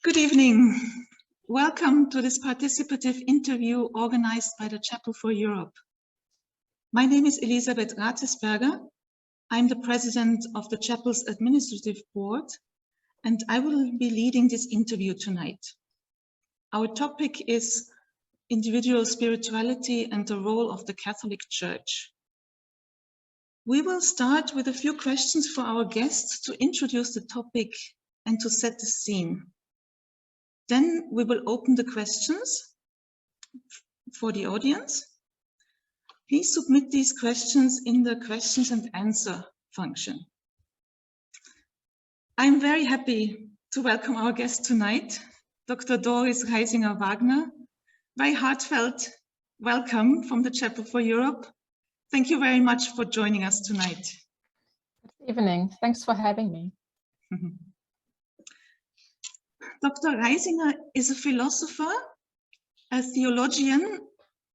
Good evening. Welcome to this participative interview organized by the Chapel for Europe. My name is Elisabeth Razesberger. I'm the president of the Chapel's administrative board, and I will be leading this interview tonight. Our topic is individual spirituality and the role of the Catholic Church. We will start with a few questions for our guests to introduce the topic and to set the scene. Then we will open the questions for the audience. Please submit these questions in the questions and answer function. I'm very happy to welcome our guest tonight, Dr. Doris Reisinger-Wagner. Very heartfelt welcome from the Chapel for Europe. Thank you very much for joining us tonight. Good evening. Thanks for having me. Dr. Reisinger is a philosopher, a theologian,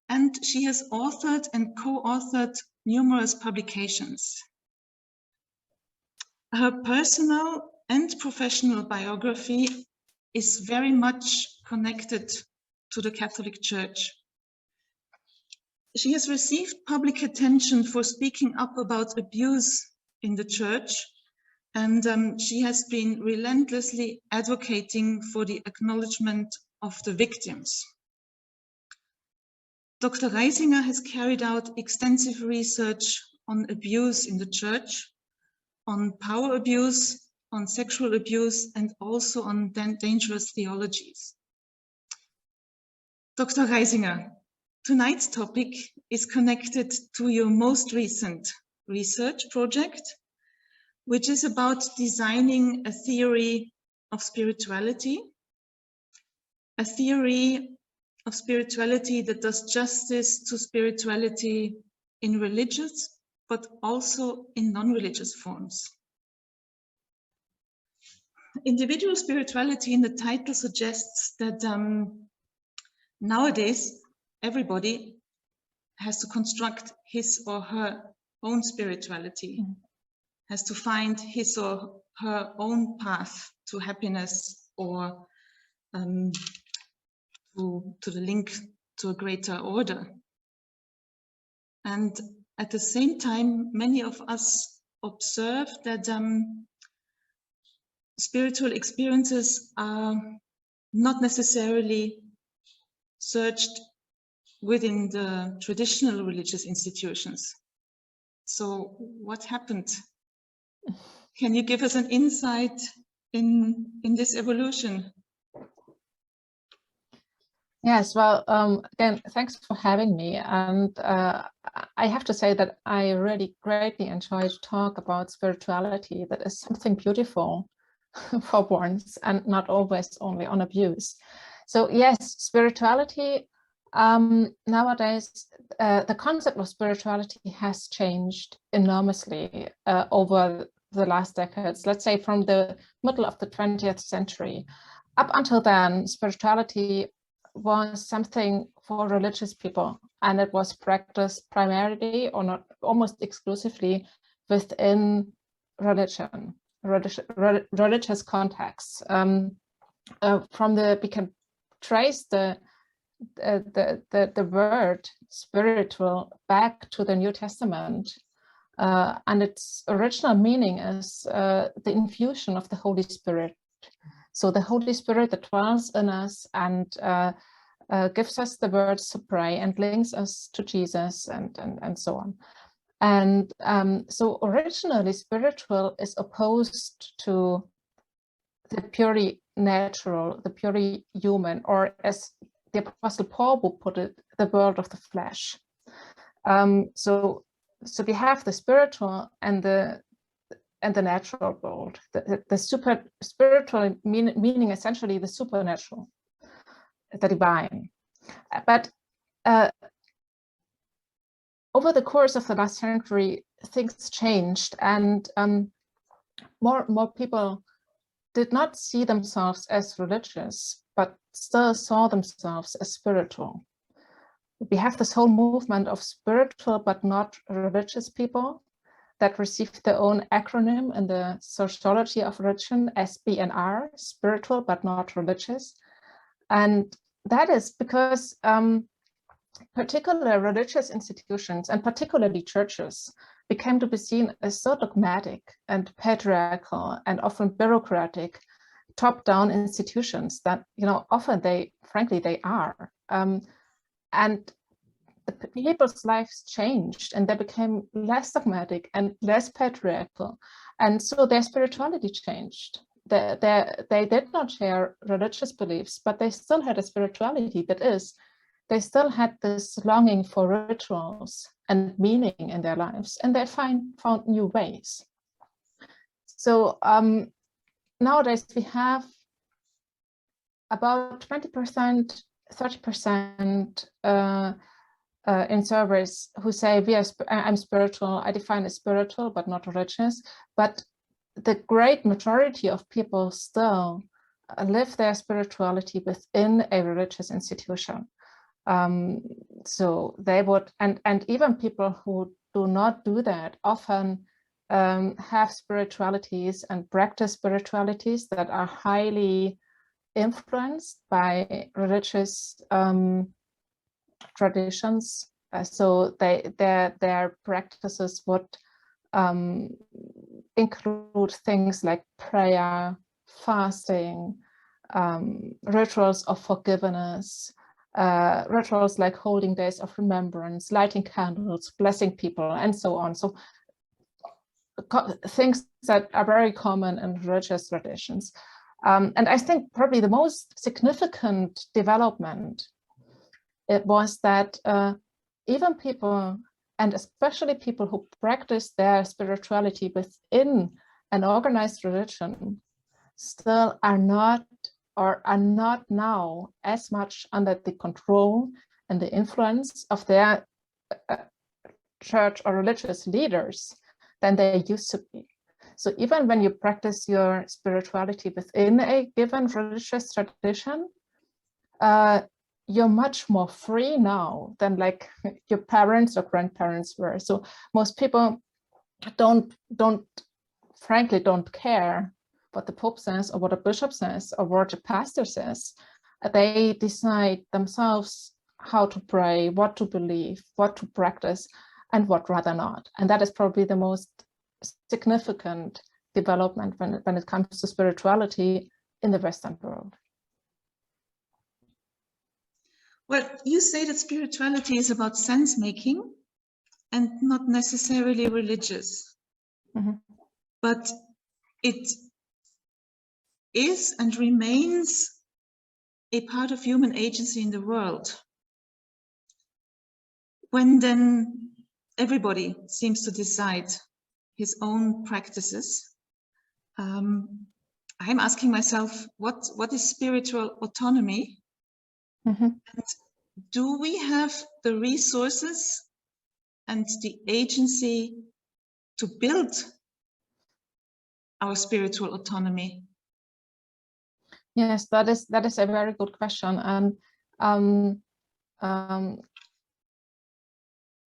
and she has authored and co-authored numerous publications. Her personal and professional biography is very much connected to the Catholic Church. She has received public attention for speaking up about abuse in the Church, and she has been relentlessly advocating for the acknowledgement of the victims. Dr. Reisinger has carried out extensive research on abuse in the Church, on power abuse, on sexual abuse, and also on dangerous theologies. Dr. Reisinger, tonight's topic is connected to your most recent research project, which is about designing a theory of spirituality, a theory of spirituality that does justice to spirituality in religious, but also in non-religious forms. Individual spirituality in the title suggests that nowadays everybody has to construct his or her own spirituality. Has to find his or her own path to happiness or to the link to a greater order. And at the same time, many of us observe that spiritual experiences are not necessarily searched within the traditional religious institutions. So what happened? Can you give us an insight in this evolution? Yes, well, again, thanks for having me. And I have to say that I really greatly enjoy to talk about spirituality. That is something beautiful for once and not always only on abuse. So yes, spirituality, nowadays, the concept of spirituality has changed enormously over the last decades, let's say from the middle of the 20th century. Up until then, spirituality was something for religious people, and it was practiced primarily or not almost exclusively within religious contexts. We can trace the word spiritual back to the New Testament. And its original meaning is the infusion of the Holy Spirit. So the Holy Spirit that dwells in us and gives us the words to pray and links us to Jesus and so on. And so originally spiritual is opposed to the purely natural, the purely human, or as the Apostle Paul would put it, the world of the flesh. So we have the spiritual and the natural world, the super spiritual meaning essentially the supernatural, the divine. But over the course of the last century, things changed, and more people did not see themselves as religious, but still saw themselves as spiritual. We have this whole movement of spiritual but not religious people, that received their own acronym in the sociology of religion, SBNR, spiritual but not religious. And that is because particular religious institutions, and particularly churches, became to be seen as so dogmatic and patriarchal and often bureaucratic, top-down institutions that, often frankly, they are. And the people's lives changed and they became less dogmatic and less patriarchal. And so their spirituality changed. They did not share religious beliefs, but they still had a spirituality. That is, they still had this longing for rituals and meaning in their lives, and they found new ways. So nowadays we have about 20%, 30% in surveys who say I'm spiritual, I define as spiritual but not religious. But the great majority of people still live their spirituality within a religious institution. So they would, and even people who do not do that often have spiritualities and practice spiritualities that are highly influenced by religious traditions. So their practices would include things like prayer, fasting, rituals of forgiveness, rituals like holding days of remembrance, lighting candles, blessing people, and so on. So things that are very common in religious traditions. And I think probably the most significant development it was that even people, and especially people who practice their spirituality within an organized religion, still are not now as much under the control and the influence of their church or religious leaders than they used to be. So even when you practice your spirituality within a given religious tradition, you're much more free now than like your parents or grandparents were. So most people frankly don't care what the Pope says or what a bishop says or what a pastor says. They decide themselves how to pray, what to believe, what to practice, and what rather not. And that is probably the most significant development when it comes to spirituality in the Western world. Well, you say that spirituality is about sense making and not necessarily religious. Mm-hmm. But it is and remains a part of human agency in the world. When then everybody seems to decide his own practices, I'm asking myself, what is spiritual autonomy? Mm-hmm. And do we have the resources and the agency to build our spiritual autonomy? Yes, that is a very good question, and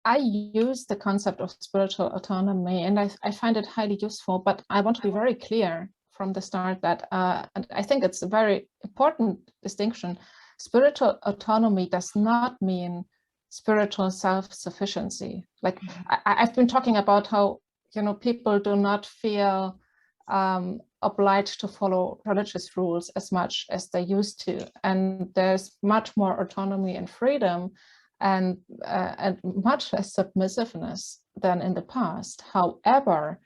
I use the concept of spiritual autonomy, and I find it highly useful. But I want to be very clear from the start that, and I think it's a very important distinction. Spiritual autonomy does not mean spiritual self-sufficiency. Like I've been talking about how people do not feel obliged to follow religious rules as much as they used to, and there's much more autonomy and freedom and much less submissiveness than in the past. However,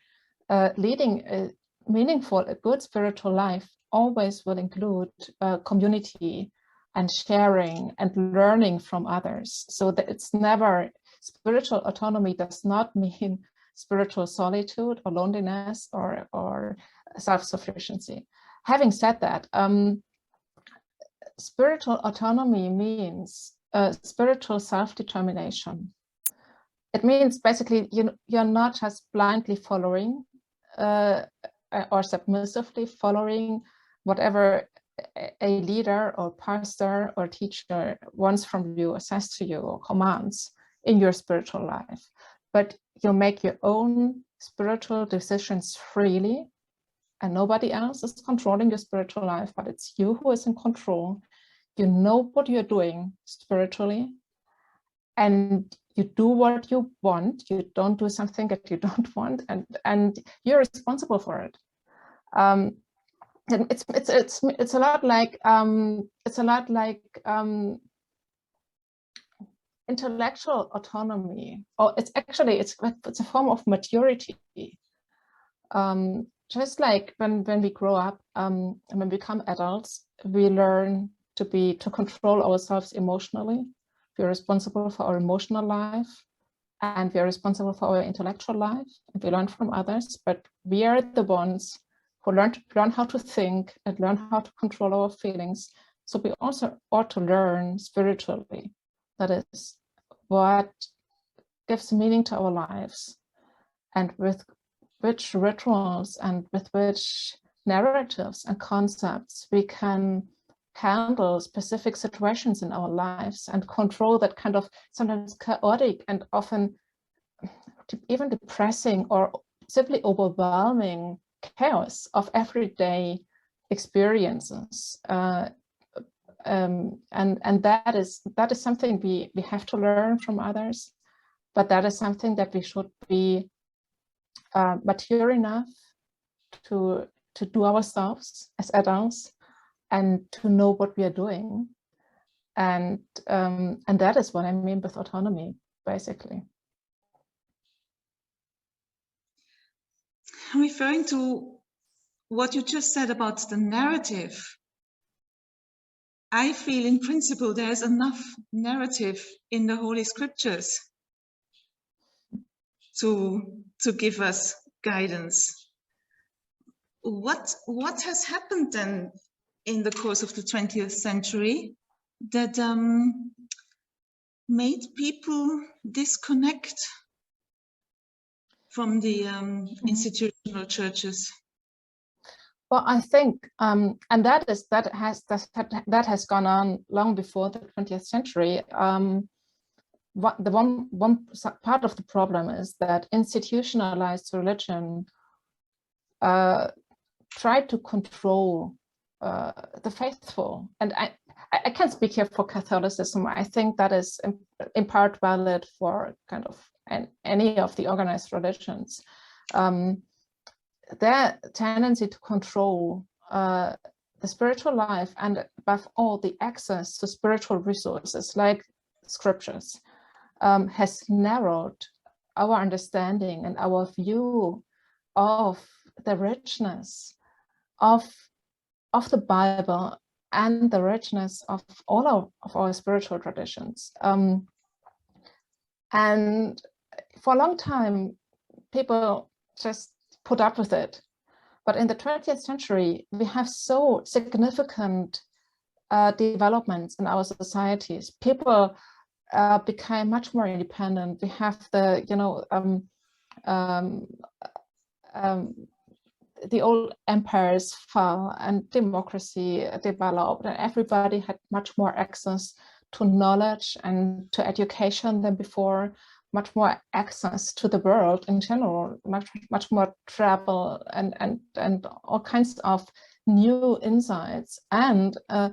leading a meaningful, a good spiritual life always will include community and sharing and learning from others. So that it's never, spiritual autonomy does not mean spiritual solitude or loneliness or self-sufficiency. Having said that, spiritual autonomy means spiritual self-determination. It means basically you're not just blindly following or submissively following whatever a leader or pastor or teacher wants from you or says to you or commands in your spiritual life, but you make your own spiritual decisions freely, and nobody else is controlling your spiritual life, but it's you who is in control. You know what you're doing spiritually, and you do what you want. You don't do something that you don't want, and you're responsible for it. And it's a lot like intellectual autonomy, or it's a form of maturity. Just like when we grow up, and when we become adults, we learn to control ourselves emotionally. We're responsible for our emotional life, and we are responsible for our intellectual life. And we learn from others, but we are the ones who learn how to think and learn how to control our feelings. So we also ought to learn spiritually. That is what gives meaning to our lives, and with which rituals and with which narratives and concepts we can handle specific situations in our lives and control that kind of sometimes chaotic and often even depressing or simply overwhelming chaos of everyday experiences. And that is something we have to learn from others, but that is something that we should be mature enough to do ourselves as adults, and to know what we are doing, and that is what I mean with autonomy, basically. Referring to what you just said about the narrative, I feel in principle there is enough narrative in the Holy Scriptures to give us guidance. What has happened then in the course of the 20th century that made people disconnect from the institutional churches? Well, I think, and that has gone on long before the 20th century. One part of the problem is that institutionalized religion tried to control the faithful, and I can't speak here for Catholicism. I think that is in part valid for kind of any of the organized religions. Their tendency to control the spiritual life, and above all the access to spiritual resources like scriptures, has narrowed our understanding and our view of the richness of the Bible and the richness of all of our spiritual traditions. And for a long time, people just put up with it. But in the 20th century, we have so significant developments in our societies. People became much more independent. We have the, the old empires fell and democracy developed, and everybody had much more access to knowledge and to education than before, much more access to the world in general, much more travel and all kinds of new insights, and a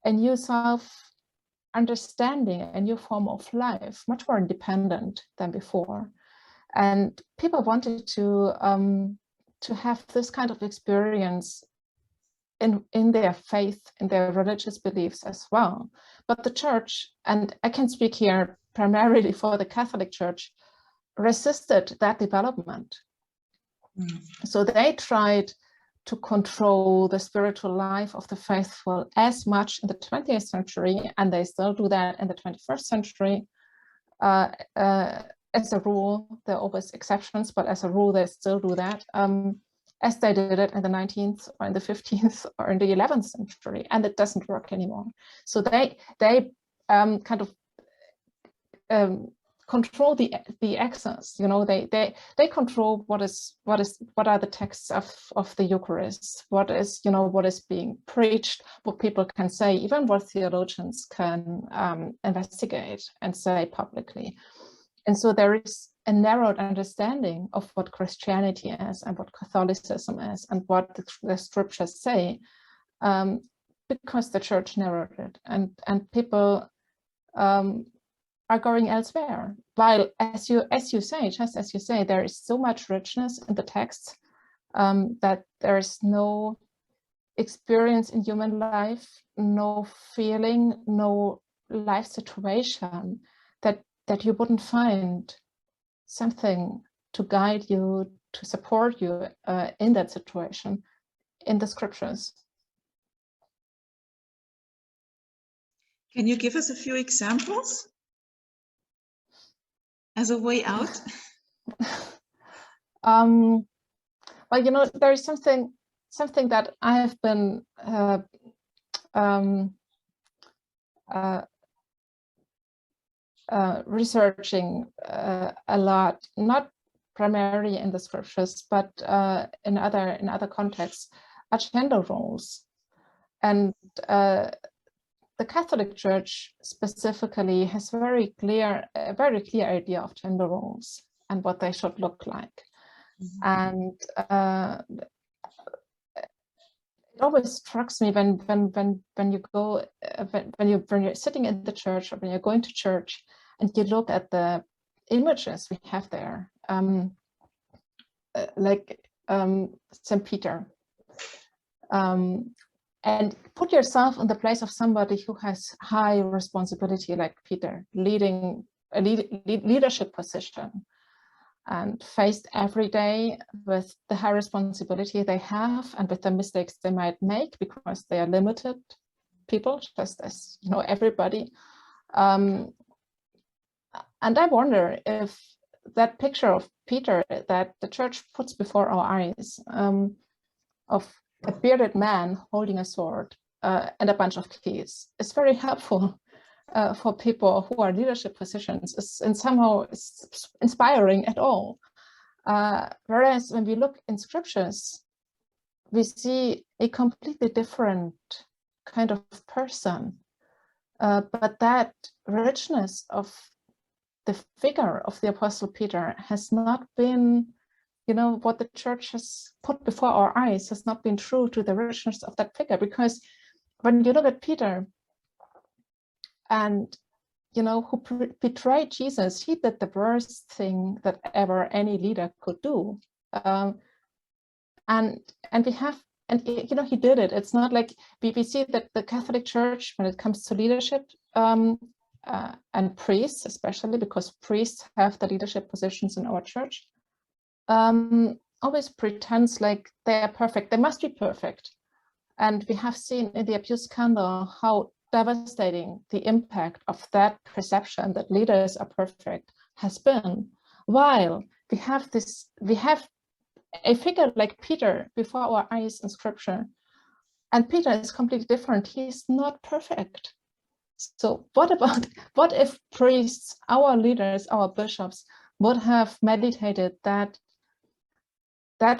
new self-understanding, a new form of life, much more independent than before. And people wanted to have this kind of experience in their faith, in their religious beliefs as well. But the church, and I can speak here primarily for the Catholic Church, resisted that development. So they tried to control the spiritual life of the faithful as much in the 20th century, and they still do that in the 21st century. As a rule, there are always exceptions, but as a rule, they still do that, as they did it in the 19th or in the 15th or in the 11th century, and it doesn't work anymore. So they kind of control the access. They control what are the texts of the Eucharist, what is being preached, what people can say, even what theologians can investigate and say publicly. And so there is a narrowed understanding of what Christianity is and what Catholicism is and what the scriptures say, because the church narrowed it, and people are going elsewhere. While, as you say, there is so much richness in the texts that there is no experience in human life, no feeling, no life situation that you wouldn't find something to guide you, to support you in that situation in the scriptures. Can you give us a few examples as a way out? Well, you know, there is something that I have been researching a lot, not primarily in the scriptures, but in other contexts, are gender roles. And the Catholic Church specifically has a very clear idea of gender roles and what they should look like. And it always strikes me when you go when you're sitting in the church, or when you're going to church and you look at the images we have there, like St. Peter, and put yourself in the place of somebody who has high responsibility, like Peter, leading a leadership position, and faced every day with the high responsibility they have and with the mistakes they might make, because they are limited people, just as, you know, everybody. And I wonder if that picture of Peter that the church puts before our eyes, of a bearded man holding a sword and a bunch of keys, is very helpful for people who are leadership positions, and somehow it's inspiring at all. Whereas when we look in scriptures, we see a completely different kind of person. But that richness of the figure of the Apostle Peter has not been, you know, what the church has put before our eyes has not been true to the richness of that figure. Because when you look at Peter, and, you know, who betrayed Jesus, he did the worst thing that ever any leader could do. And we have, and, you know, he did it. It's not like we see that the Catholic Church, when it comes to leadership, and priests, especially because priests have the leadership positions in our church, always pretends like they are perfect. They must be perfect. And we have seen in the abuse scandal how devastating the impact of that perception that leaders are perfect has been. While we have a figure like Peter before our eyes in scripture, and Peter is completely different. He's not perfect. So what if priests, our leaders, our bishops, would have meditated that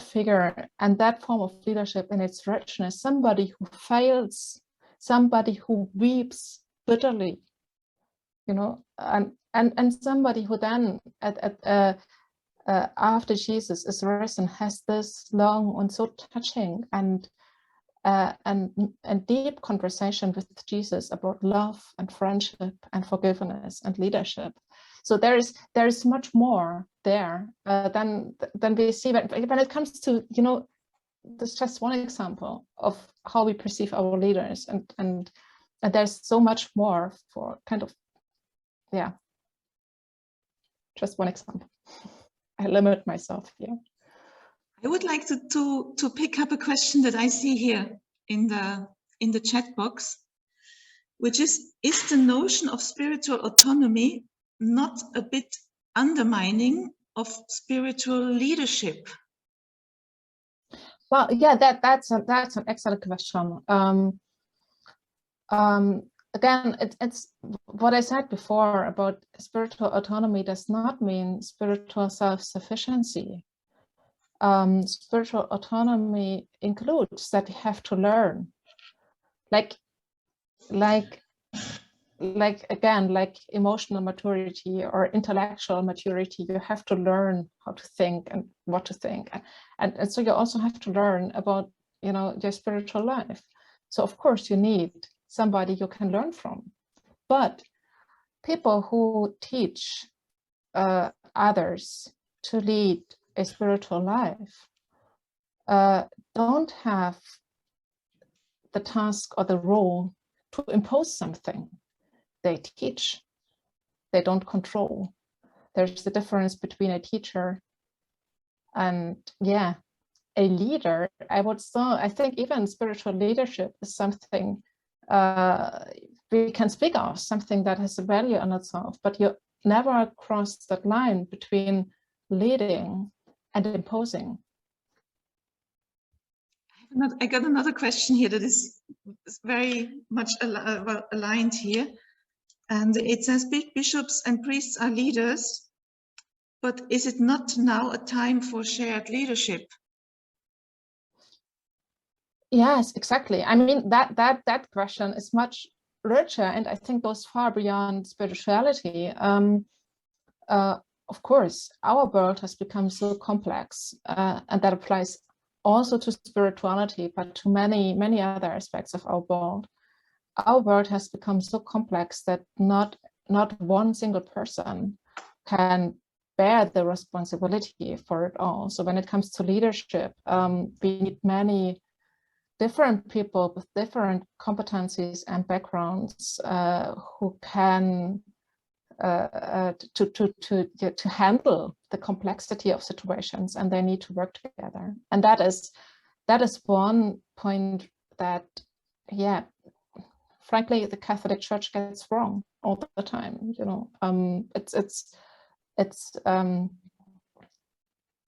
figure and that form of leadership in its richness, somebody who fails, somebody who weeps bitterly, you know, and somebody who then after Jesus is risen has this long and so touching and deep conversation with Jesus about love and friendship and forgiveness and leadership. So there is much more there than we see when it comes to, you know, this is just one example of how we perceive our leaders, and there's so much more for kind of, yeah, just one example. I limit myself here. I would like to pick up a question that I see here in the chat box, which is the notion of spiritual autonomy not a bit undermining of spiritual leadership? Well, yeah, that's an excellent question. Again, it's what I said before about spiritual autonomy does not mean spiritual self-sufficiency. Spiritual autonomy includes that we have to learn, like like emotional maturity or intellectual maturity, you have to learn how to think and what to think, and so you also have to learn about, you know, your spiritual life. So of course you need somebody you can learn from, but people who teach others to lead a spiritual life don't have the task or the role to impose something. They teach, they don't control. There's the difference between a teacher and, yeah, a leader. I think even spiritual leadership is something we can speak of, something that has a value in itself, but you never cross that line between leading and imposing. I got another question here that is very much aligned here. And it says, big bishops and priests are leaders, but is it not now a time for shared leadership? Yes, exactly. I mean, that question is much richer, and I think goes far beyond spirituality. Of course, our world has become so complex, and that applies also to spirituality, but to many other aspects of our world. Our world has become so complex that not one single person can bear the responsibility for it all. So when it comes to leadership, we need many different people with different competencies and backgrounds who can to handle the complexity of situations, and they need to work together. And that is one point that, yeah, frankly, the Catholic Church gets wrong all the time. You know,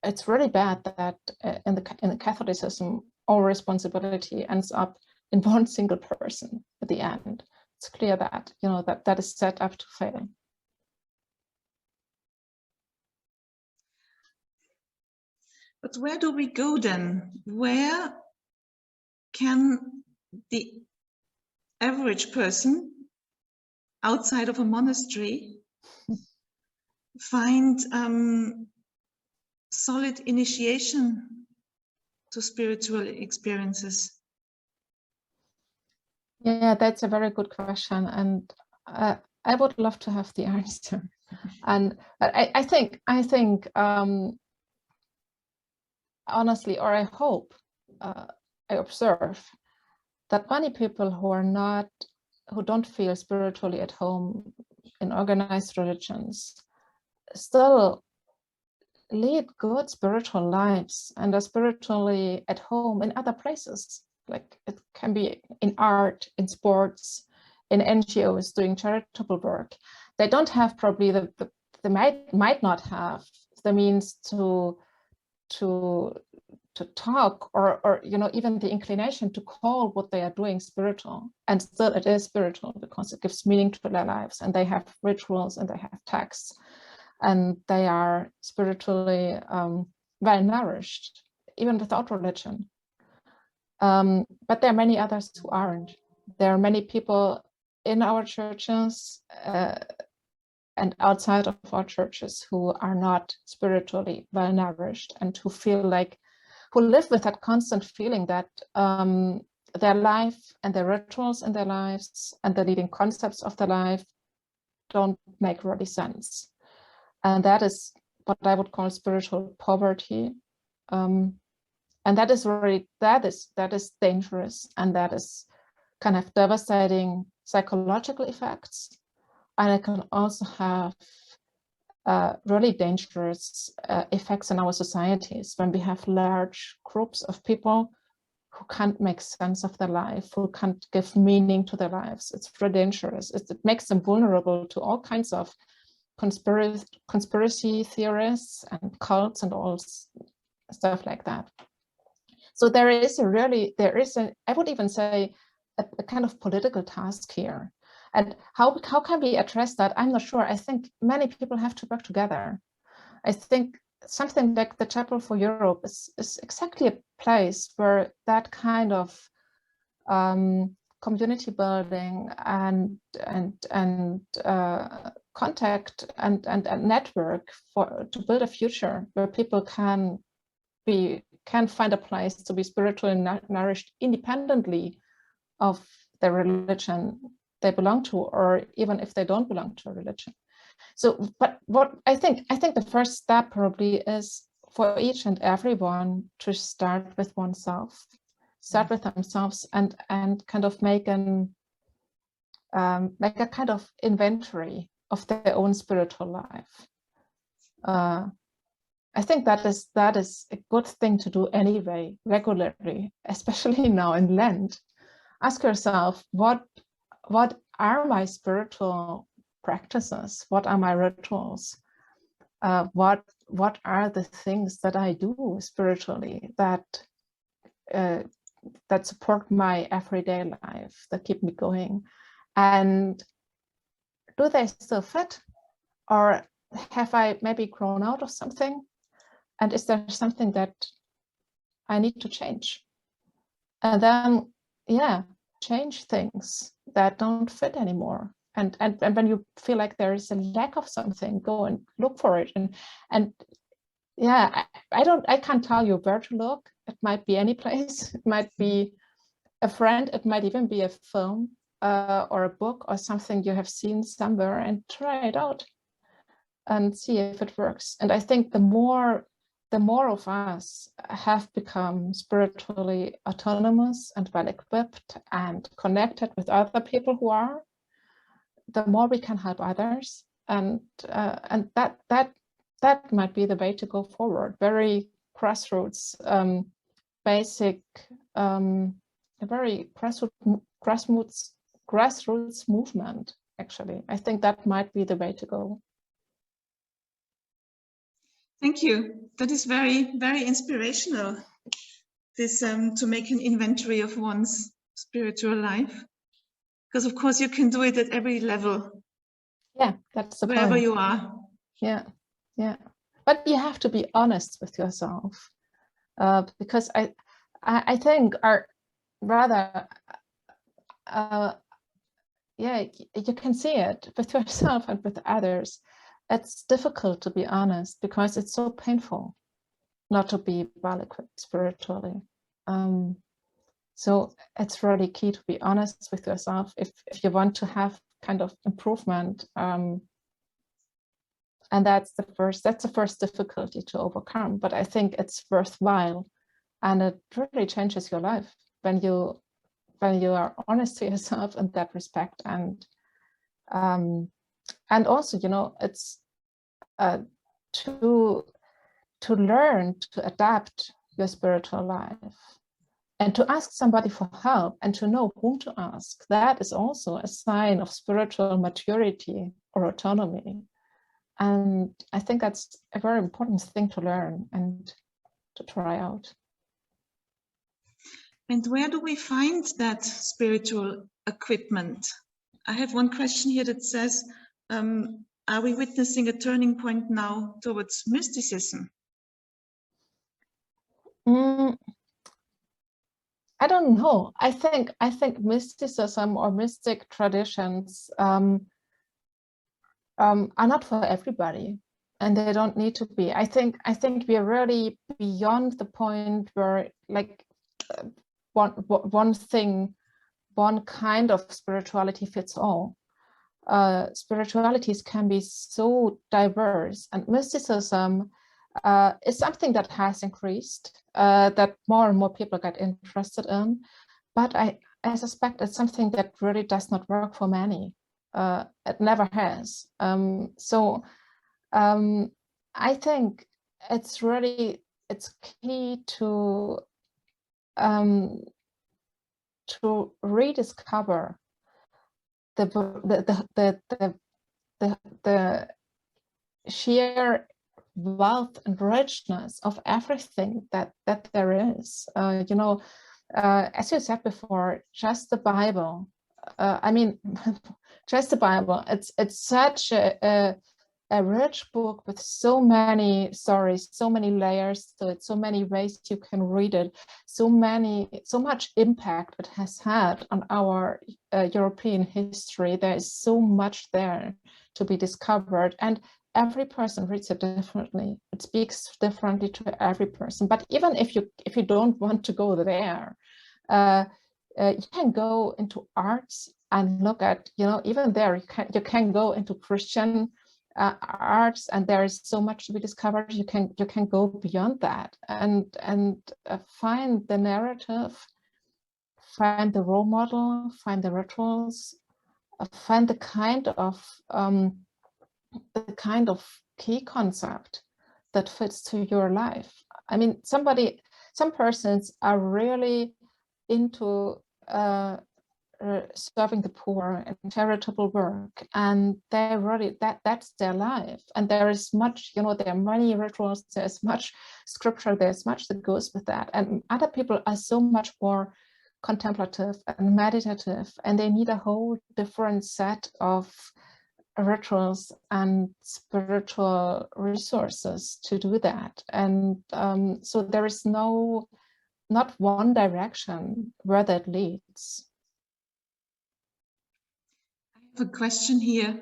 it's really bad that in the Catholicism, all responsibility ends up in one single person at the end. It's clear that, you know, that is set up to fail. But where do we go then? Where can the average person outside of a monastery find solid initiation to spiritual experiences? Yeah, that's a very good question, and I would love to have the answer. And I think honestly, or I hope, I observe that many people who don't feel spiritually at home in organized religions still lead good spiritual lives and are spiritually at home in other places. Like it can be in art, in sports, in NGOs doing charitable work. They don't have probably they might not have the means to talk or you know, even the inclination to call what they are doing spiritual, and still it is spiritual because it gives meaning to their lives, and they have rituals and they have texts, and they are spiritually well nourished even without religion. But there are many others who aren't. There are many people in our churches and outside of our churches who are not spiritually well nourished, and who live with that constant feeling that their life and their rituals in their lives and the leading concepts of their life don't make really sense. And that is what I would call spiritual poverty. And that is dangerous, and that is kind of devastating psychological effects. And it can also have really dangerous effects in our societies when we have large groups of people who can't make sense of their life, who can't give meaning to their lives. It's really dangerous. It makes them vulnerable to all kinds of conspiracy theorists and cults and all stuff like that. So there is I would even say, a kind of political task here. And how can we address that? I'm not sure. I think many people have to work together. I think something like the Chapel for Europe is exactly a place where that kind of community building and contact and network to build a future where people can find a place to be spiritually nourished independently of the religion they belong to, or even if they don't belong to a religion. So, but what I think the first step probably is for each and everyone to start with oneself, start with themselves, and kind of make a kind of inventory of their own spiritual life. I think that is a good thing to do anyway, regularly, especially now in Lent. Ask yourself, what are my spiritual practices? What are my rituals? What are the things that I do spiritually that support my everyday life, that keep me going? And do they still fit? Or have I maybe grown out of something? And is there something that I need to change? And then, yeah, change things that don't fit anymore. And when you feel like there is a lack of something, go and look for it. And yeah, I can't tell you where to look. It might be any place. It might be a friend. It might even be a film or a book or something you have seen somewhere, and try it out and see if it works. And I think the more of us have become spiritually autonomous and well-equipped and connected with other people who are, the more we can help others. And that might be the way to go forward. Very grassroots, basic, a very grassroots movement, actually. I think that might be the way to go. Thank you. That is very, very inspirational, this to make an inventory of one's spiritual life. Because of course you can do it at every level. Yeah, that's the wherever point. you are. Yeah, yeah. But you have to be honest with yourself, because I think yeah, you can see it with yourself and with others. It's difficult to be honest because it's so painful not to be well-equipped spiritually. So it's really key to be honest with yourself if you want to have kind of improvement. And that's the first difficulty to overcome. But I think it's worthwhile, and it really changes your life when you are honest to yourself in that respect. And also, you know, it's to learn to adapt your spiritual life and to ask somebody for help and to know whom to ask. That is also a sign of spiritual maturity or autonomy. And I think that's a very important thing to learn and to try out. And where do we find that spiritual equipment? I have one question here that says, are we witnessing a turning point now towards mysticism? I don't know. I think mysticism or mystic traditions are not for everybody, and they don't need to be. I think we are really beyond the point where like one kind of spirituality fits all. Spiritualities can be so diverse, and mysticism is something that has increased, that more and more people get interested in. But I suspect it's something that really does not work for many. It never has. I think it's key to rediscover the sheer wealth and richness of everything that there is. You know, as you said before, just the Bible. I mean, just the Bible. It's such a a rich book with so many stories, so many layers to it, so many ways you can read it, so much impact it has had on our European history. There is so much there to be discovered, and every person reads it differently. It speaks differently to every person. But even if you don't want to go there, you can go into arts and look at, even there you can go into Christian arts, and there is so much to be discovered. You can go beyond that and find the narrative, find the role model, find the rituals, find the kind of key concept that fits to your life. I mean, some persons are really into serving the poor and charitable work, and they really that's their life. And there is much, there are many rituals, there's much scripture, there's much that goes with that. And other people are so much more contemplative and meditative, and they need a whole different set of rituals and spiritual resources to do that. And so there is not one direction where that leads. I have a question here.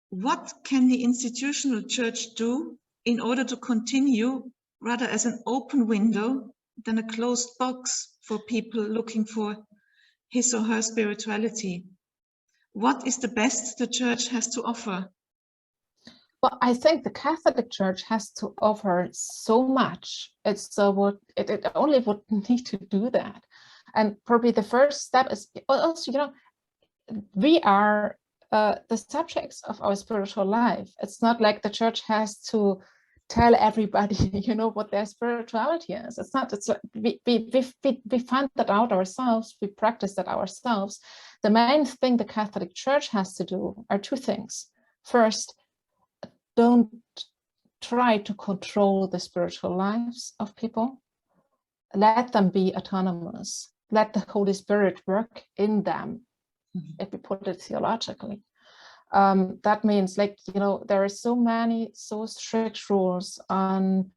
What can the institutional church do in order to continue rather as an open window than a closed box for people looking for his or her spirituality? What is the best the church has to offer? Well, I think the Catholic Church has to offer so much. It only would need to do that. And probably the first step is also, we are the subjects of our spiritual life. It's not like the church has to tell everybody, what their spirituality is. It's not. It's like we find that out ourselves. We practice that ourselves. The main thing the Catholic Church has to do are two things. First, don't try to control the spiritual lives of people. Let them be autonomous. Let the Holy Spirit work in them, if we put it theologically. That means, there are so strict rules on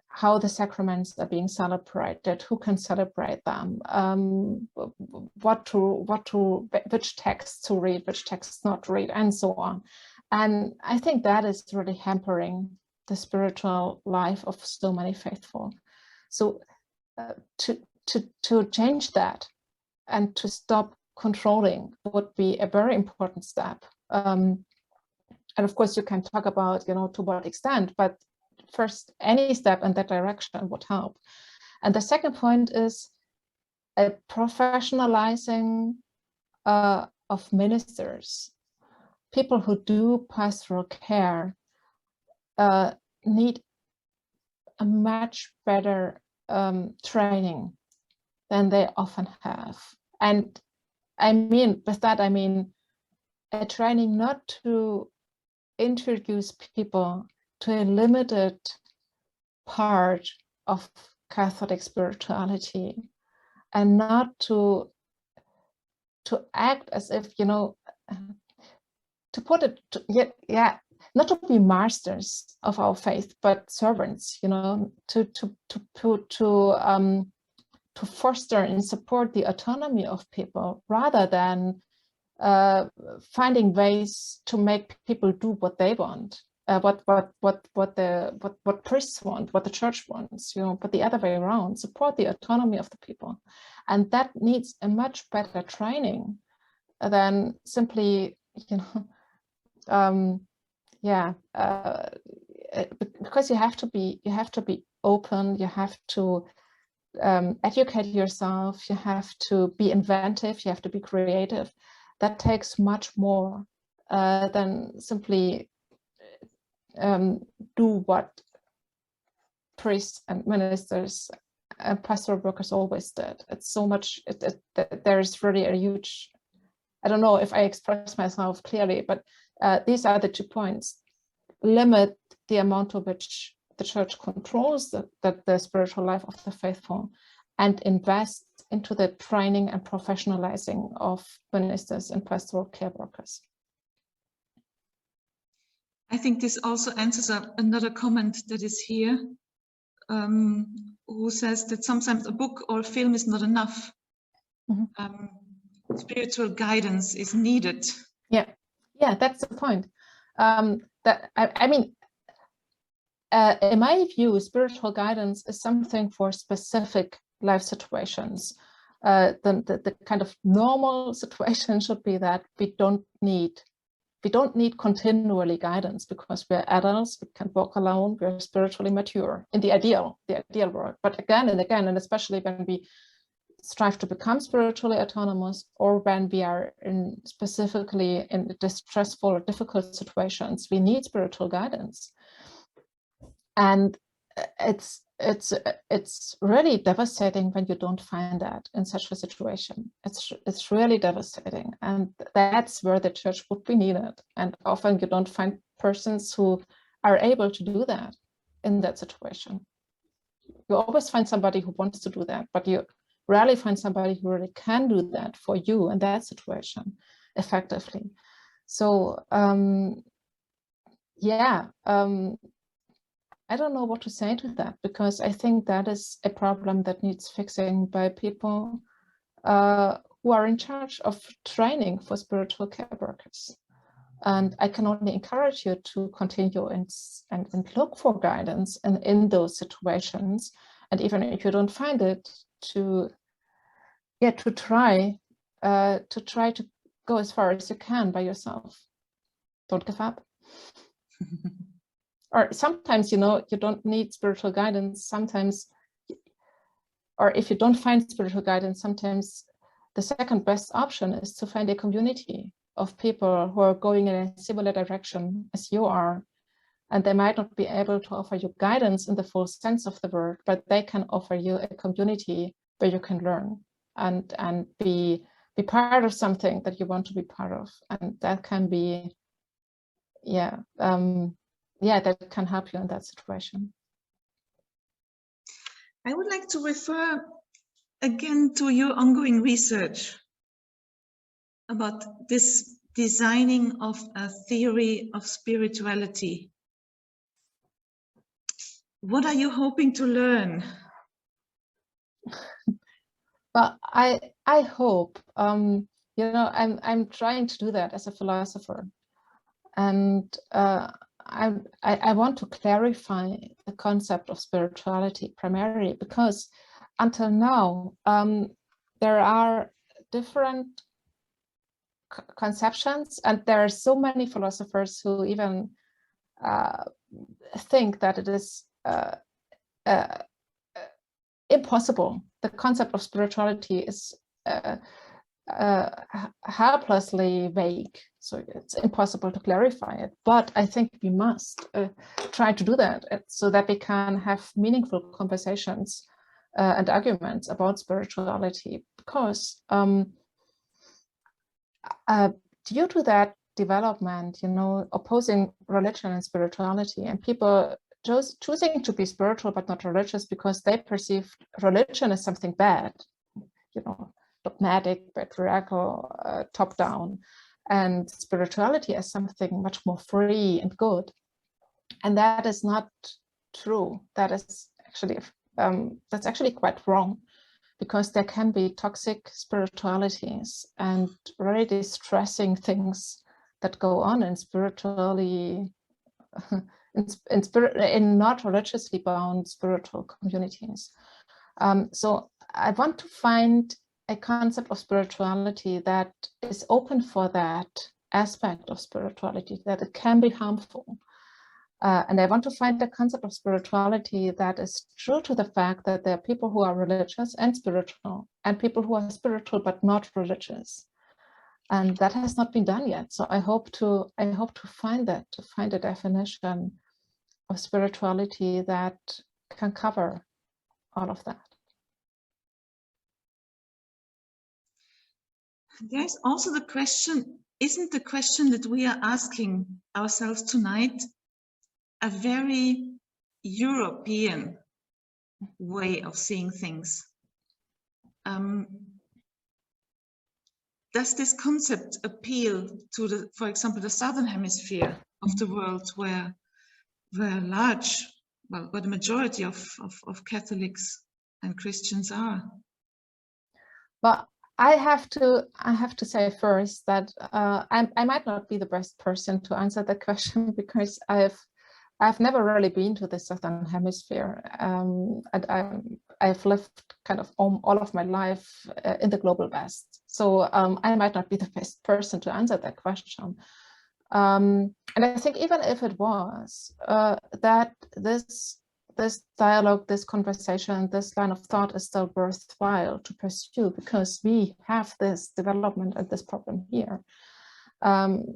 how the sacraments are being celebrated, who can celebrate them, which texts to read, which texts not to read, and so on. And I think that is really hampering the spiritual life of so many faithful. So to change that and to stop controlling would be a very important step. And of course, you can talk about, to what extent, but first, any step in that direction would help. And the second point is a professionalizing of ministers. People who do pastoral care need a much better training than they often have. And with that, I mean a training not to introduce people to a limited part of Catholic spirituality, and not to act as if, to put it, not to be masters of our faith, but servants, to foster and support the autonomy of people, rather than finding ways to make people do what they want, what priests want, what the church wants, but the other way around, support the autonomy of the people. And that needs a much better training than simply, because you have to be open, you have to educate yourself, you have to be inventive, you have to be creative. That takes much more than simply do what priests and ministers and pastoral workers always did. It's so much, there is really a huge, I don't know if I express myself clearly, but these are the 2 points. Limit the amount to which the church controls the spiritual life of the faithful, and invest into the training and professionalizing of ministers and pastoral care workers. I think this also answers another comment that is here, who says that sometimes a book or a film is not enough. Spiritual guidance is needed. Yeah, that's the point. That I mean, in my view, spiritual guidance is something for specific life situations. The kind of normal situation should be that we don't need continually guidance because we're adults, we can walk alone, we're spiritually mature in the ideal world. But again and again, and especially when we strive to become spiritually autonomous, or when we are specifically in distressful or difficult situations, we need spiritual guidance. And it's really devastating when you don't find that in such a situation. It's really devastating, and that's where the church would be needed. And often you don't find persons who are able to do that in that situation. You always find somebody who wants to do that, but you rarely find somebody who really can do that for you in that situation effectively. So I don't know what to say to that, because I think that is a problem that needs fixing by people who are in charge of training for spiritual care workers. And I can only encourage you to continue and look for guidance in those situations. And even if you don't find it, to try to go as far as you can by yourself. Don't give up. Or sometimes, you don't need spiritual guidance. Sometimes, or if you don't find spiritual guidance, sometimes the second best option is to find a community of people who are going in a similar direction as you are. And they might not be able to offer you guidance in the full sense of the word, but they can offer you a community where you can learn and be part of something that you want to be part of. And that can be, that can help you in that situation. I would like to refer again to your ongoing research about this designing of a theory of spirituality. What are you hoping to learn? Well, I hope, I'm trying to do that as a philosopher. And I want to clarify the concept of spirituality primarily because until now, there are different conceptions, and there are so many philosophers who even think that it is impossible. The concept of spirituality is helplessly vague, so it's impossible to clarify it. But I think we must try to do that so that we can have meaningful conversations and arguments about spirituality, because due to that development, opposing religion and spirituality, and people choosing to be spiritual but not religious because they perceive religion as something bad, dogmatic, patriarchal, top-down, and spirituality as something much more free and good. And that is not true. That is actually that's actually quite wrong, because there can be toxic spiritualities and really distressing things that go on in spiritually in not religiously bound spiritual communities. So I want to find a concept of spirituality that is open for that aspect of spirituality, that it can be harmful. And I want to find a concept of spirituality that is true to the fact that there are people who are religious and spiritual, and people who are spiritual but not religious. And that has not been done yet. So I hope to find that, to find a definition of spirituality that can cover all of that. There's also the question, isn't the question that we are asking ourselves tonight a very European way of seeing things? Does this concept appeal to for example, the Southern Hemisphere, of the world where large, well, where the majority of Catholics and Christians are? Well, I have to say first that I might not be the best person to answer that question, because I've never really been to the Southern Hemisphere, and I've lived kind of all of my life in the global West. So I might not be the best person to answer that question. And I think even if it was, that this dialogue, this conversation, this line of thought is still worthwhile to pursue, because we have this development and this problem here. And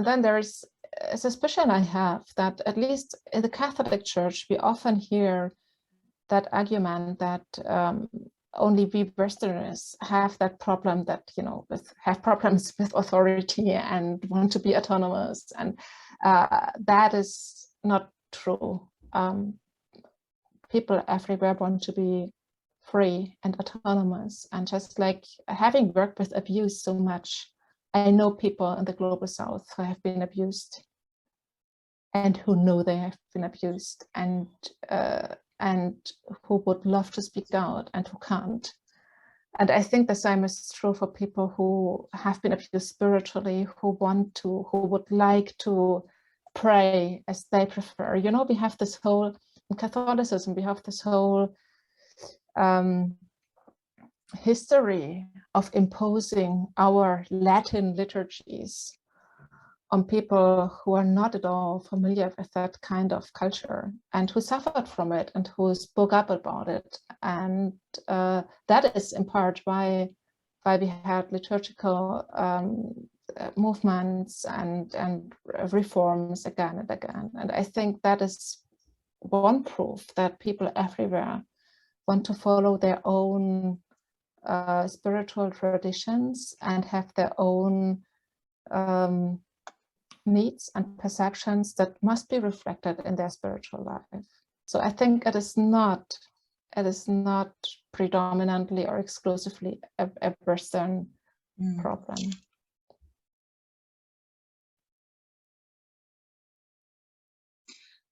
then there is a suspicion I have that, at least in the Catholic Church, we often hear that argument that only we Westerners have that problem, that, you know, have problems with authority and want to be autonomous, and that is not true. People everywhere want to be free and autonomous, and just like having worked with abuse so much, I know people in the global South who have been abused and who know they have been abused, and who would love to speak out and who can't. And I think the same is true for people who have been abused spiritually, who would like to pray as they prefer. You know, we have this whole, in Catholicism, we have this whole history of imposing our Latin liturgies on people who are not at all familiar with that kind of culture, and who suffered from it, and who spoke up about it. And that is in part why we had liturgical movements and reforms again and again. And I think that is one proof that people everywhere want to follow their own spiritual traditions and have their own needs and perceptions that must be reflected in their spiritual life. So I think it is not predominantly or exclusively a Western problem.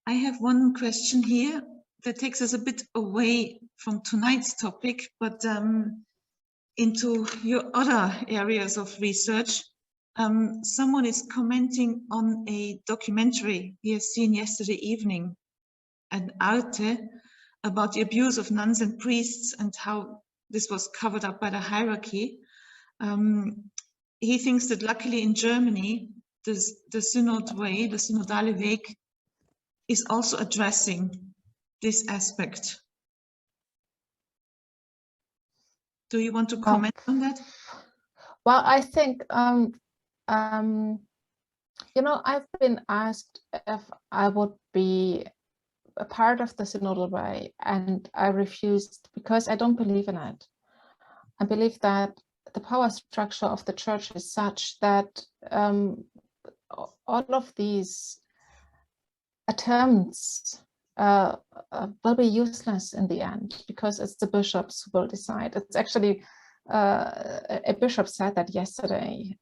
I have one question here that takes us a bit away from tonight's topic, but into your other areas of research. Someone is commenting on a documentary we have seen yesterday evening at Arte about the abuse of nuns and priests and how this was covered up by the hierarchy. He thinks that luckily in Germany, the Synod way, the Synodale Weg, is also addressing this aspect. Do you want to comment on that? Well, I think, you know, I've been asked if I would be a part of the Synodal way, and I refused because I don't believe in it. I believe that the power structure of the church is such that all of these attempts will be useless in the end, because it's the bishops who will decide. It's actually a bishop said that yesterday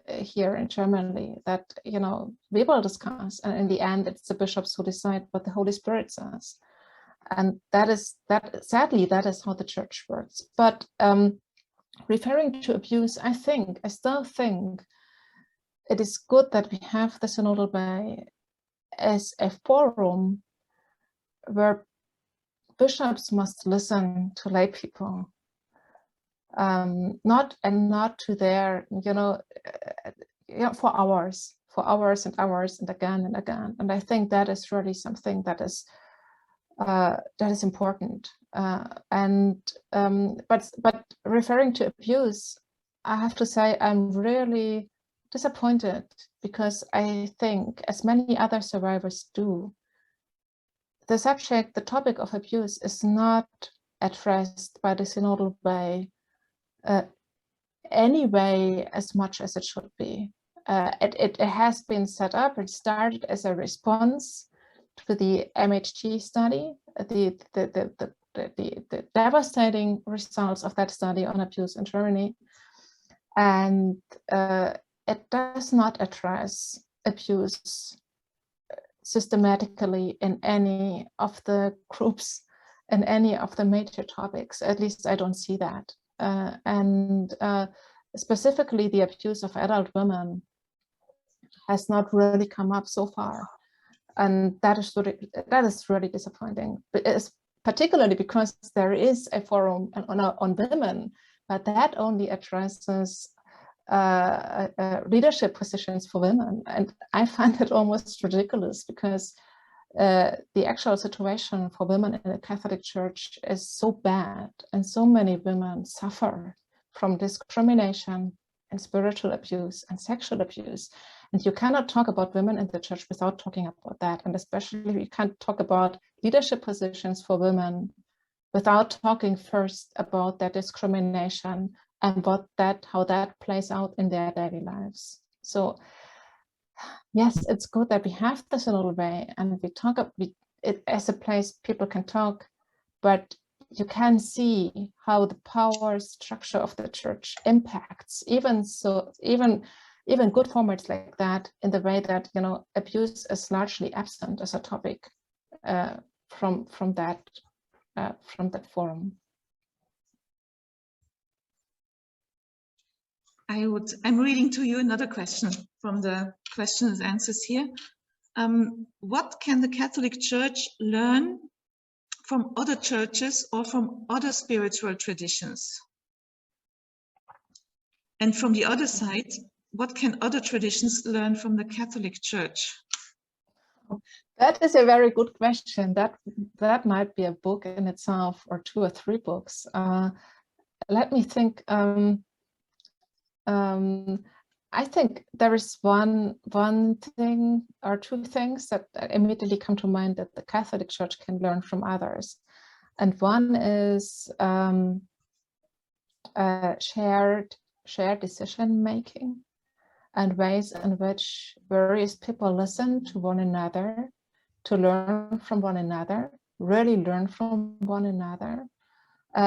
here in Germany, that, you know, we will discuss, and in the end it's the bishops who decide what the Holy Spirit says. And sadly that is how the church works. But referring to abuse, I still think it is good that we have the Synodal way as a forum where bishops must listen to lay people, not to their, for hours and hours and again. And I think that is really something that is important. But referring to abuse, I have to say I'm really disappointed, because I think, as many other survivors do, the topic of abuse is not addressed by the Synodal way anyway as much as it should be. It has been set up, it started as a response to the MHG study, the devastating results of that study on abuse in Germany. And it does not address abuse systematically in any of the groups, in any of the major topics. At least I don't see that. And specifically the abuse of adult women has not really come up so far. And that is really disappointing. But it's particularly because there is a forum on women, but that only addresses leadership positions for women. And I find it almost ridiculous because the actual situation for women in the Catholic Church is so bad, and so many women suffer from discrimination and spiritual abuse and sexual abuse. And you cannot talk about women in the church without talking about that. And especially you can't talk about leadership positions for women without talking first about their discrimination and how that plays out in their daily lives. So yes, it's good that we have the synodal way and we talk it as a place people can talk, but you can see how the power structure of the church impacts even good formats like that, in the way that, you know, abuse is largely absent as a topic from that forum. I'm reading to you another question from the questions and answers here. What can the Catholic Church learn from other churches or from other spiritual traditions? And from the other side, what can other traditions learn from the Catholic Church? That is a very good question. That might be a book in itself, or 2 or 3 books. Let me think. I think there is one thing or 2 things that immediately come to mind that the Catholic Church can learn from others. And one is shared decision making, and ways in which various people listen to one another, to learn from one another, really learn from one another,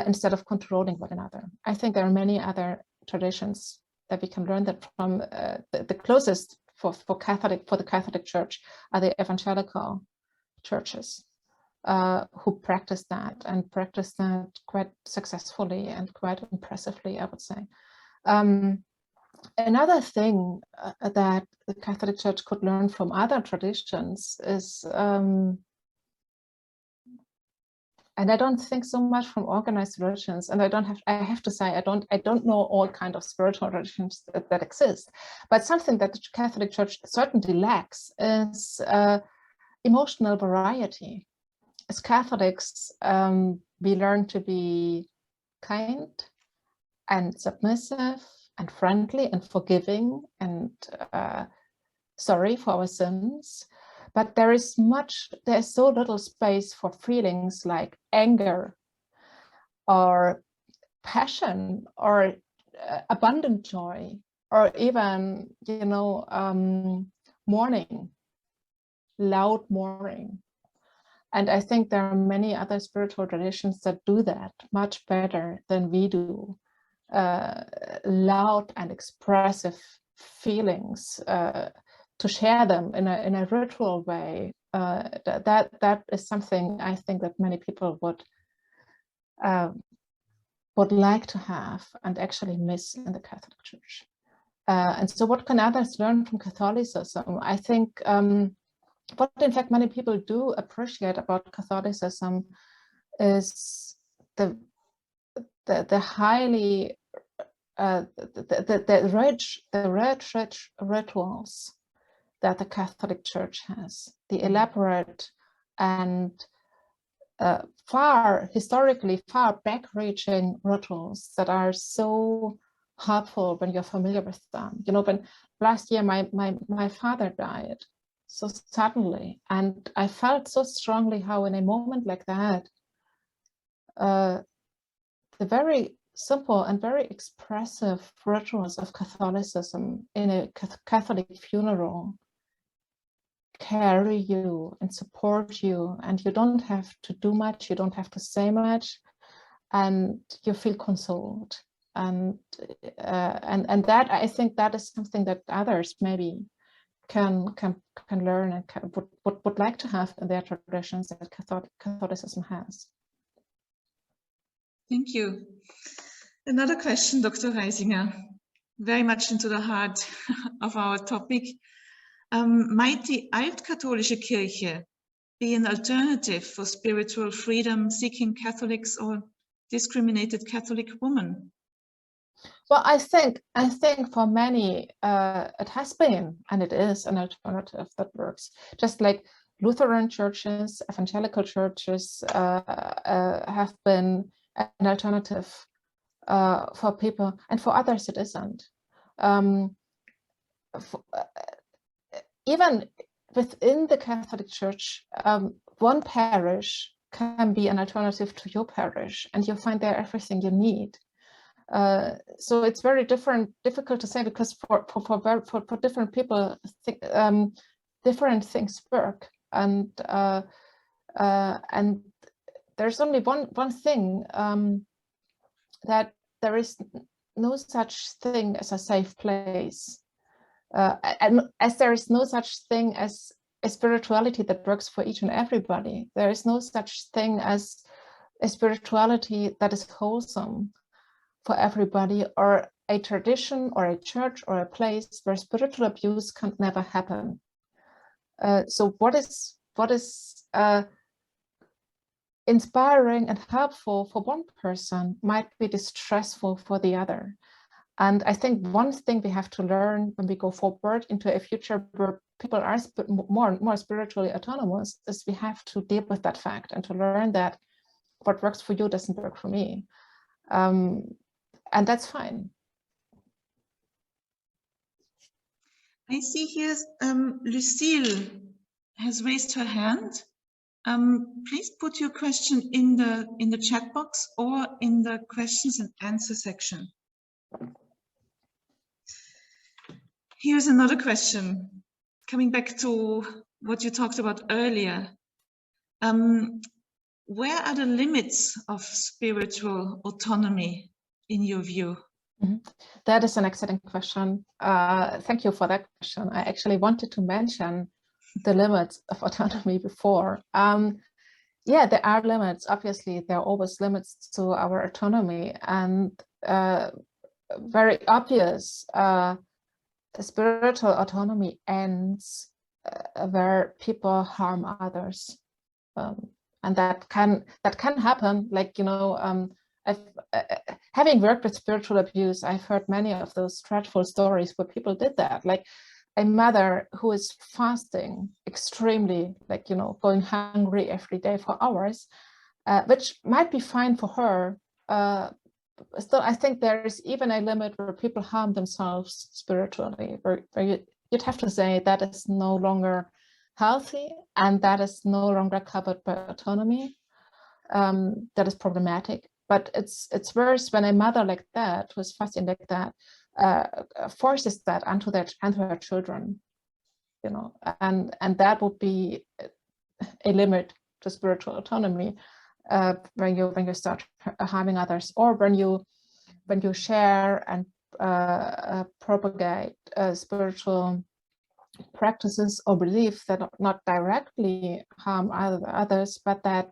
instead of controlling one another. I think there are many other traditions that we can learn that from. The closest for the Catholic Church are the evangelical churches, who practice that quite successfully and quite impressively, I would say. Another thing that the Catholic Church could learn from other traditions is, and I don't think so much from organized religions, and I have to say, I don't know all kinds of spiritual traditions that exist, but something that the Catholic Church certainly lacks is emotional variety. As Catholics, we learn to be kind and submissive and friendly and forgiving and sorry for our sins. But there's so little space for feelings like anger or passion or abundant joy, or even, you know, mourning, loud mourning. And I think there are many other spiritual traditions that do that much better than we do. Loud and expressive feelings, to share them in a ritual way. That is something I think that many people would like to have and actually miss in the Catholic Church. And so what can others learn from Catholicism? I think what in fact many people do appreciate about Catholicism is the highly the rich rituals that the Catholic Church has, the elaborate and historically far back-reaching rituals that are so helpful when you're familiar with them. You know, when last year my father died so suddenly, and I felt so strongly how in a moment like that, the very simple and very expressive rituals of Catholicism in a Catholic funeral carry you and support you, and you don't have to do much, you don't have to say much, and you feel consoled. And that, I think that is something that others maybe can learn and would like to have in their traditions that Catholicism has. Thank you. Another question, Dr. Reisinger, very much into the heart of our topic. Might die altkatholische Kirche be an alternative for spiritual freedom-seeking Catholics or discriminated Catholic women? Well, I think for many it has been, and it is, an alternative that works. Just like Lutheran churches, evangelical churches have been an alternative for people, and for others it isn't. Even within the Catholic Church, one parish can be an alternative to your parish, and you'll find there everything you need. So it's very difficult to say, because for different people, different things work, and there's only one thing, that there is no such thing as a safe place, and as there is no such thing as a spirituality that works for each and everybody. There is no such thing as a spirituality that is wholesome for everybody, or a tradition or a church or a place where spiritual abuse can never happen. So what is inspiring and helpful for one person might be distressful for the other. And I think one thing we have to learn when we go forward into a future where people are more spiritually autonomous is we have to deal with that fact and to learn that what works for you doesn't work for me. And that's fine. I see here Lucille has raised her hand. Please put your question in the chat box or in the questions and answer section. Here's another question, coming back to what you talked about earlier. Where are the limits of spiritual autonomy in your view? Mm-hmm. That is an excellent question. Thank you for that question. I actually wanted to mention the limits of autonomy before. Yeah, there are limits. Obviously, there are always limits to our autonomy, and very obvious. Spiritual autonomy ends where people harm others, and that can happen. Like, you know, having worked with spiritual abuse, I've heard many of those dreadful stories where people did that. Like a mother who is fasting extremely, like, you know, going hungry every day for hours, which might be fine for her. Still, I think there is even a limit where people harm themselves spiritually, where you'd have to say that is no longer healthy, and that is no longer covered by autonomy. That is problematic. But it's worse when a mother like that, who is fasting like that, forces that onto her children, you know, and that would be a limit to spiritual autonomy. When you start harming others, or when you share and propagate spiritual practices or beliefs that not directly harm others, but that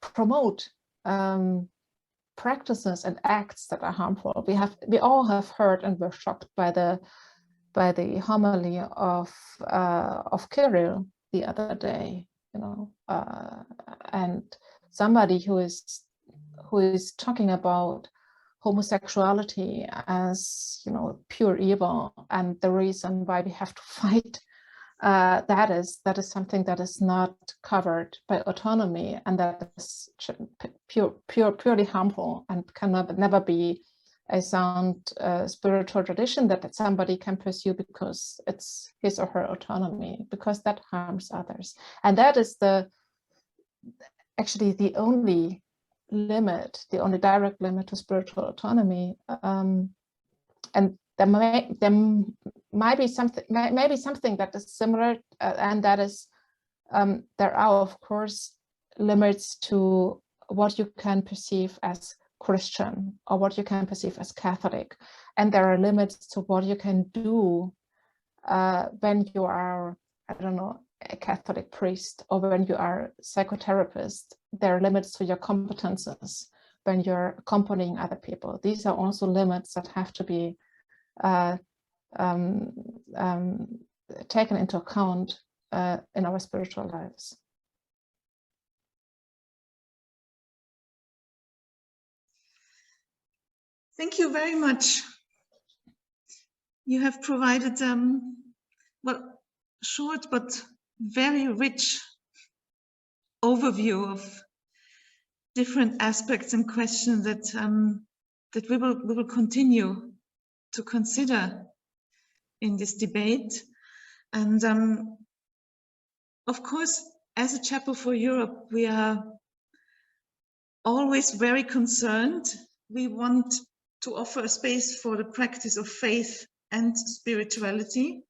promote practices and acts that are harmful. We all have heard and were shocked by the homily of Kirill the other day. You know, and somebody who is talking about homosexuality as, you know, pure evil, and the reason why we have to fight that is something that is not covered by autonomy, and that is purely harmful and can never be a sound spiritual tradition that somebody can pursue because it's his or her autonomy, because that harms others. And that is actually the only limit, the only direct limit to spiritual autonomy. And there might be something, maybe something that is similar, and that is there are, of course, limits to what you can perceive as Christian or what you can perceive as Catholic, and there are limits to what you can do when you are, I don't know, a Catholic priest, or when you are a psychotherapist, there are limits to your competences when you're accompanying other people. These are also limits that have to be taken into account in our spiritual lives. Thank you very much. You have provided well, short but very rich overview of different aspects and questions that that we will continue to consider in this debate. And of course, as a Chapel for Europe, we are always very concerned. We want to offer a space for the practice of faith and spirituality.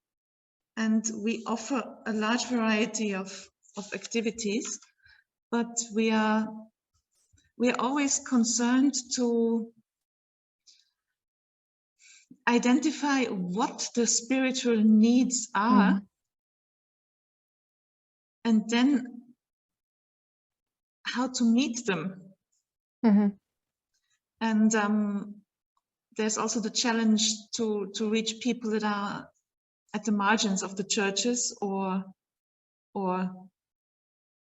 And we offer a large variety of activities, but we are always concerned to identify what the spiritual needs are, and then how to meet them. And there's also the challenge to reach people that are at the margins of the churches or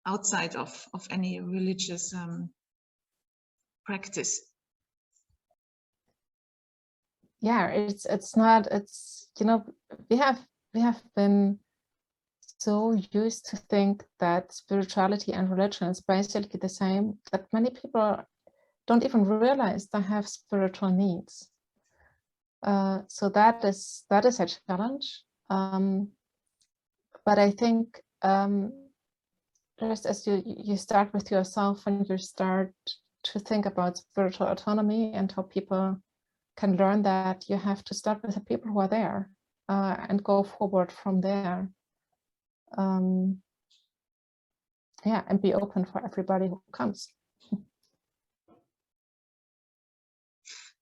outside of any religious practice. Yeah, it's not, you know, we have been so used to think that spirituality and religion is basically the same, that many people don't even realize they have spiritual needs. So that is a challenge. But I think just as you start with yourself and you start to think about spiritual autonomy and how people can learn that, you have to start with the people who are there and go forward from there. Yeah, and be open for everybody who comes.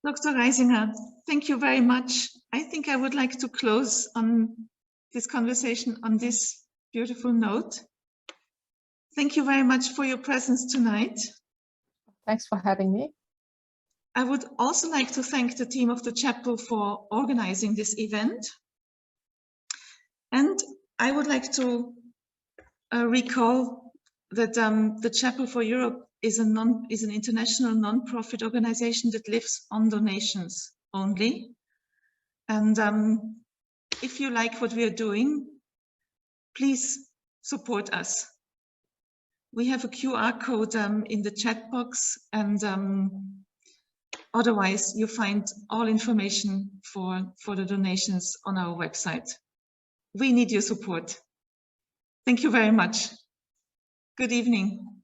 Dr. Reisinger, thank you very much. I think I would like to close on this conversation on this beautiful note. Thank you very much for your presence tonight. Thanks for having me. I would also like to thank the team of the Chapel for organizing this event. And I would like to recall that the Chapel for Europe is an international non-profit organization that lives on donations only. And if you like what we are doing, please support us. We have a QR code in the chat box, and otherwise you find all information for the donations on our website. We need your support. Thank you very much. Good evening.